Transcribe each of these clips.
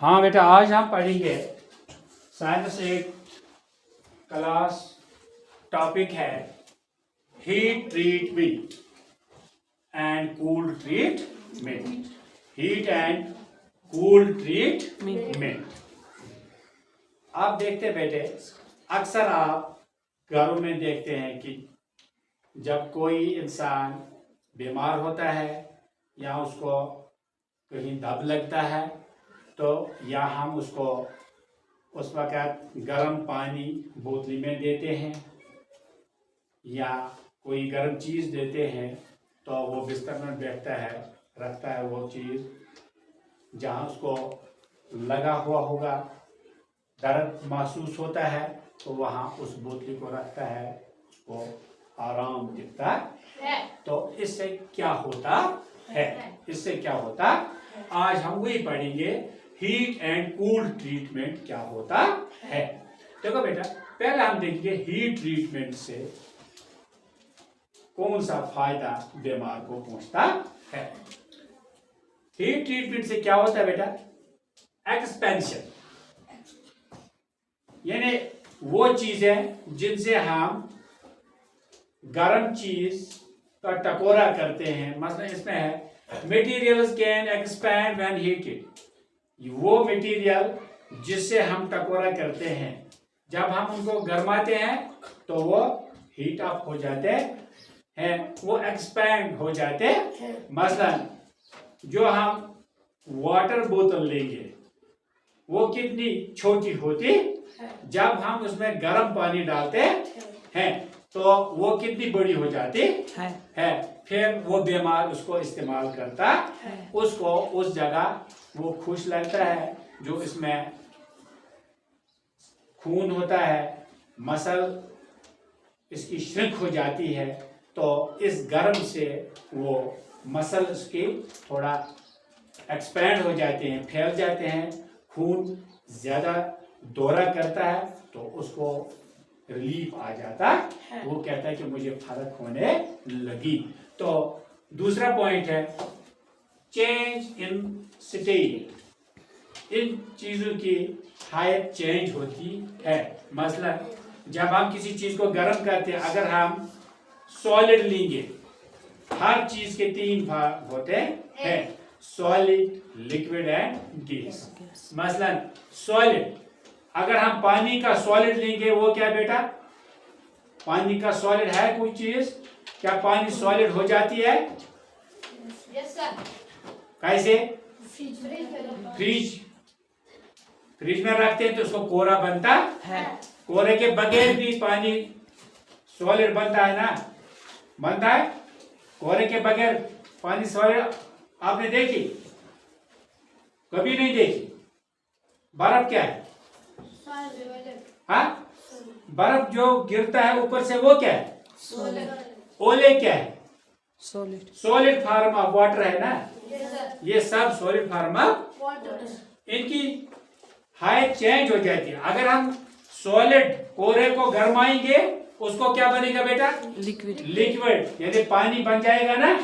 हाँ बेटा, आज हम पढ़ेंगे साइंस एक क्लास। टॉपिक है heat treatment and cool treatment. Heat and cool treatment. आप देखते बेटे, अक्सर आप घरों में देखते हैं कि जब कोई इंसान बीमार होता है या उसको कहीं दब लगता है तो या हम उसको उस वक़्त गर्म पानी बोतली में देते हैं या कोई गर्म चीज़ देते हैं तो वो बिस्तर में बैठता है, रखता है वो चीज़ जहाँ उसको लगा हुआ होगा, दर्द महसूस होता है तो वहाँ उस बोतली को रखता है, उसको आराम दिखता है। तो इससे क्या होता है, इससे क्या होता, आज हम वही पढ़ेंगे हीट एंड कूल ट्रीटमेंट क्या होता है। देखो बेटा, पहले हम देखेंगे हीट ट्रीटमेंट से कौन सा फायदा बीमार को पहुंचता है। हीट ट्रीटमेंट से क्या होता है बेटा, एक्सपेंशन, यानी वो चीजें जिनसे हम गर्म चीज का टकोरा करते हैं। मतलब इसमें है materials can expand when heated. वो मटेरियल जिससे हम टकोरा करते हैं, जब हम उनको गरमाते हैं तो वो हीट अप हो जाते हैं, वो एक्सपैंड हो जाते हैं। मसलन जो हम वाटर बोतल लेंगे वो कितनी छोटी होती, जब हम उसमें गर्म पानी डालते हैं तो वो कितनी बड़ी हो जाती है। फिर वो बीमार उसको इस्तेमाल करता है, उसको उस जगह वो खुश लगता है, जो इसमें खून होता है, मसल इसकी श्रिंक हो जाती है, तो इस गर्म से वो मसल उसकी थोड़ा एक्सपैंड हो जाते हैं, फैल जाते हैं, खून ज़्यादा दौरा करता है तो उसको रिलीफ आ जाता है। वो कहता है कि मुझे फर्क होने लगी। तो दूसरा पॉइंट है चेंज इन स्टेट। इन चीज़ों की हालत चेंज होती है। मसलन जब हम किसी चीज़ को गर्म करते हैं, अगर हम सॉलिड लेंगे, हर चीज़ के तीन भाग होते हैं, सॉलिड, लिक्विड एंड गैस। मसलन सॉलिड, अगर हम पानी का सॉलिड लेंगे, वो क्या बेटा, पानी का सॉलिड है कोई चीज, क्या पानी सॉलिड हो जाती है? Yes sir. कैसे? फ्रिज में रखते हैं तो उसको कोरा बनता है। कोरे के बगैर भी पानी सॉलिड बनता है ना, बनता है। कोरे के बगैर पानी सॉलिड आपने देखी? कभी नहीं देखी। बर्फ क्या है? हाँ, बर्फ जो गिरता है ऊपर से वो क्या है? ओले क्या है? सॉलिड फॉर्म ऑफ वाटर है ना। ये सब सॉलिड फॉर्म ऑफ वाटर। इनकी हाइट चेंज हो जाती है। अगर हम सॉलिड कोरे को गरमाएंगे, उसको क्या बनेगा बेटा? लिक्विड, यानी पानी बन जाएगा ना।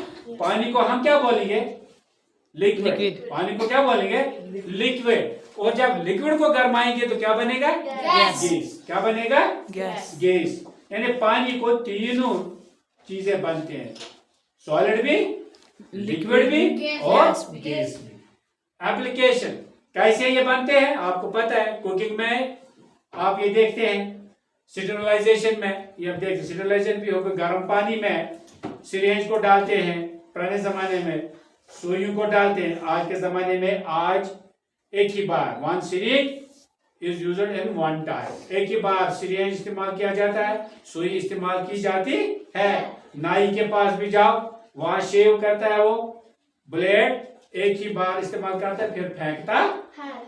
पानी को हम क्या बोलेंगे? लिक्विड। पानी को क्या बोलेंगे? लिक्विड। और जब लिक्विड को गरमाएंगे तो क्या बनेगा? गैस। क्या बनेगा? गैस। यानी पानी को तीनों चीजें बनते हैं, सॉलिड भी, लिक्विड भी और गैस भी। एप्लीकेशन कैसे ये बनते हैं आपको पता है। कुकिंग में आप ये देखते हैं, स्टरलाइजेशन में ये आप देखते, स्टरलाइजेशन भी होगा। गर्म पानी में सिरिंज को डालते हैं, पुराने जमाने में सुइयों को डालते हैं। आज के जमाने में आज एक ही बार, one syringe is used in one time. एक ही बार सिरिंज इस्तेमाल किया जाता है, सुई इस्तेमाल की जाती है। नाई के पास भी जाओ, वहां शेव करता है, वो ब्लेड एक ही बार इस्तेमाल करता है फिर फेंकता है।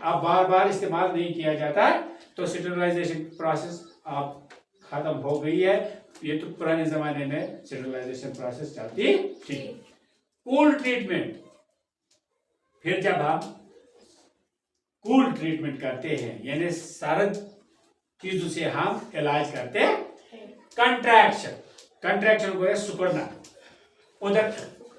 अब बार बार इस्तेमाल नहीं किया जाता है। तो स्टरलाइजेशन प्रोसेस अब खत्म हो गई है। ये तो पुराने जमाने में स्टरलाइजेशन प्रोसेस चलती थी। कूल ट्रीटमेंट, फिर जब हम कूल ट्रीटमेंट करते हैं, यानी सर्द चीजों से हम इलाज करते हैं। कंट्रैक्शन, कंट्रैक्शन को है सिकुड़ना। उधर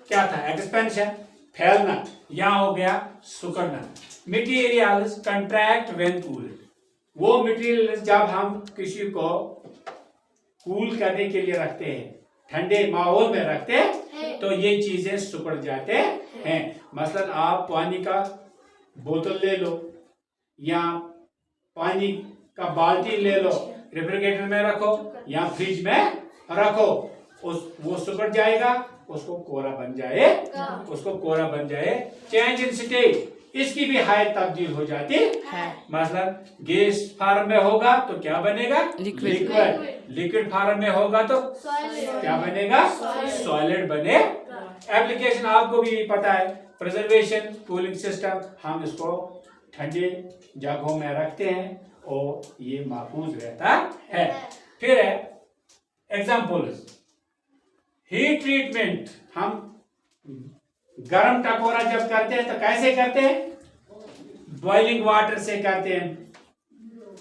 क्या था? एक्सपेंशन। फैलना, यहाँ हो गया सुकड़ना। मटेरियल्स कंट्रैक्ट व्हेन कूल्ड, वो मटेरियल जब हम किसी को कूल करने के लिए रखते हैं, ठंडे माहौल में रखते हैं, तो ये चीजें सुकड़ जाते हैं। मसलन आप पानी का बोतल ले लो या पानी का बाल्टी ले लो, रेफ्रिजरेटर में रखो या फ्रिज में रखो, वो सुकड़ जाएगा, उसको कोरा बन जाए। चेंज इन स्टेट, इसकी भी हालत तब्दील हो जाती है। मसलन गैस फार्म में होगा तो क्या बनेगा? लिक्विड फार्म में होगा तो क्या बनेगा? सॉलिड बने। एप्लीकेशन आपको भी पता है, प्रिजर्वेशन, कूलिंग सिस्टम, हम इसको ठंडे जगहों में रखते हैं और ये महफूज रहता है। फिर है एग्जाम्पल्स, हीट ट्रीटमेंट, हम गरम टकोरा जब करते हैं तो कैसे करते हैं? बॉइलिंग वाटर से करते हैं,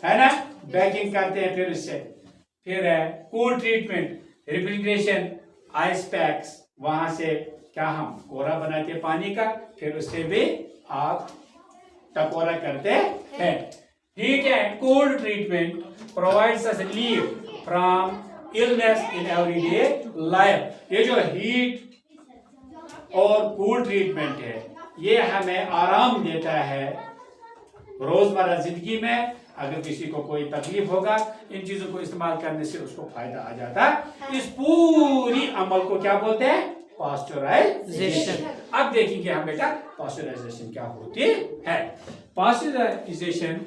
है ना, बेकिंग करते हैं, फिर उससे। फिर है cool treatment, refrigeration, ice packs, वहां से क्या हम कोरा बनाते हैं पानी का, फिर उससे भी आप टकोरा करते हैं। Heat and cold treatment provides us relief from illness in everyday life. ये जो हीट और कूल ट्रीटमेंट है, ये हमें आराम देता है रोजमर्रा जिंदगी में। अगर किसी को कोई तकलीफ होगा, इन चीजों को इस्तेमाल करने से उसको फायदा आ जाता है। इस पूरी अमल को क्या बोलते हैं? पास्चराइजेशन। अब देखेंगे हम बेटा पास्चराइजेशन क्या होती है। Pasteurisation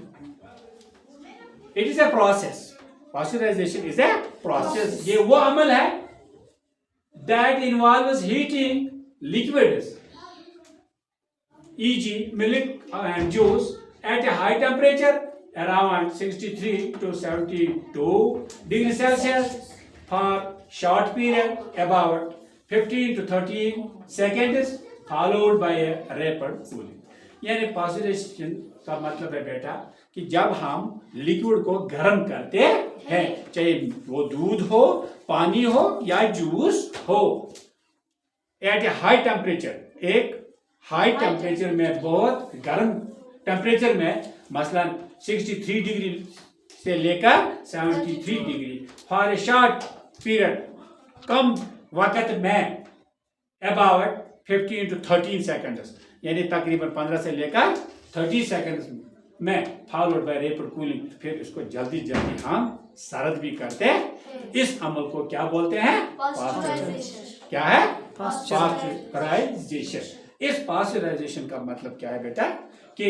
it is a process, pasteurisation is a process, ये वो अमल है that involves heating liquids, e.g. milk and juice at a high temperature around 63 to 72 degrees Celsius for short period about 15 to 30 seconds followed by a rapid cooling। यानी pasteurisation का मतलब है बेटा कि जब हम लिक्विड को गर्म करते हैं, चाहे वो दूध हो, पानी हो या जूस हो, एट ए हाई टेम्परेचर, एक हाई टेम्परेचर में, बहुत गर्म टेम्परेचर में, मसलन 63 डिग्री से लेकर 73 degree for a short period, कम वक्त में, अबाउट 15 to 13 सेकंड्स, यानी तकरीबन 15 से लेकर 30 सेकंड्स में, फॉलोड बाय रैपिड कूलिंग, फिर इसको जल्दी जल्दी हम सर्द भी करते हैं। इस अमल को क्या बोलते हैं? पास्चराइजेशन। क्या है? पास्चराइजेशन। इस पास्चराइजेशन का मतलब क्या है बेटा कि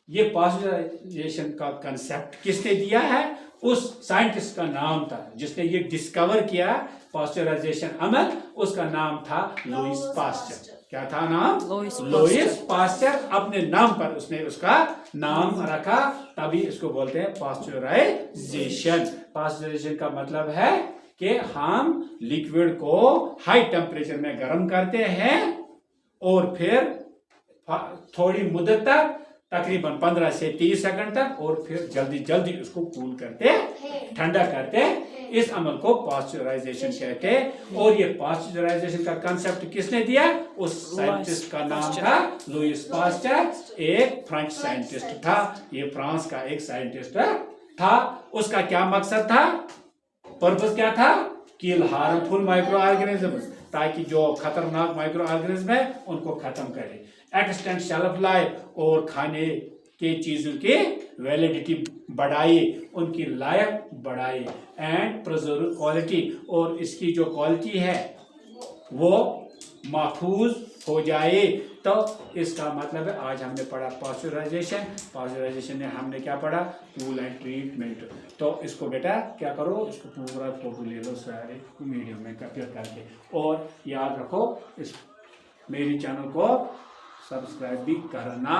ये पास्चराइजेशन का कंसेप्ट किसने दिया है? उस साइंटिस्ट का नाम था जिसने ये डिस्कवर किया पास्चराइजेशन अमल, उसका नाम था लुईस पास्चर। क्या था नाम? Lewis pasture. अपने नाम पर उसने उसका नाम रखा, तभी इसको बोलते हैं पास्चराइजेशन। पास्चराइजेशन का मतलब है कि हम लिक्विड को हाई टेम्परेचर में गर्म करते हैं और फिर थोड़ी मुद्दत तक, तकरीबन 15 से 30 सेकंड तक, और फिर जल्दी जल्दी उसको कूल करते, ठंडा करते। इस अमल को पास्चराइजेशन कहते हैं। और ये पास्चराइजेशन का कंसेप्ट किसने दिया? उस साइंटिस्ट का नाम था लुईस पास्चर, एक फ्रेंच साइंटिस्ट था। ये फ्रांस का एक साइंटिस्ट था। उसका क्या मकसद था? पर्पस क्या था? किल हार्मफुल माइक्रो ऑर्गेनिज्म, ताकि जो खतरनाक माइक्रो ऑर्गेनिज्म है उनको खत्म करे, एक्सटेंड शेल्फ लाइफ, और खाने के चीजों की वैलिडिटी बढ़ाई, उनकी लाइफ बढ़ाई, एंड प्रिजर्व क्वालिटी, और इसकी जो क्वालिटी है वो महफूज हो जाए। तो इसका मतलब है आज हमने पढ़ा पास्चराइजेशन। पास्चराइजेशन में हमने क्या पढ़ा? Cool and treatment. तो इसको बेटा क्या करो, इसको पूरा फोटो ले लो सारे मीडियम में कैप्चर करके, और याद रखो इस मेरी चैनल को सब्सक्राइब भी करना।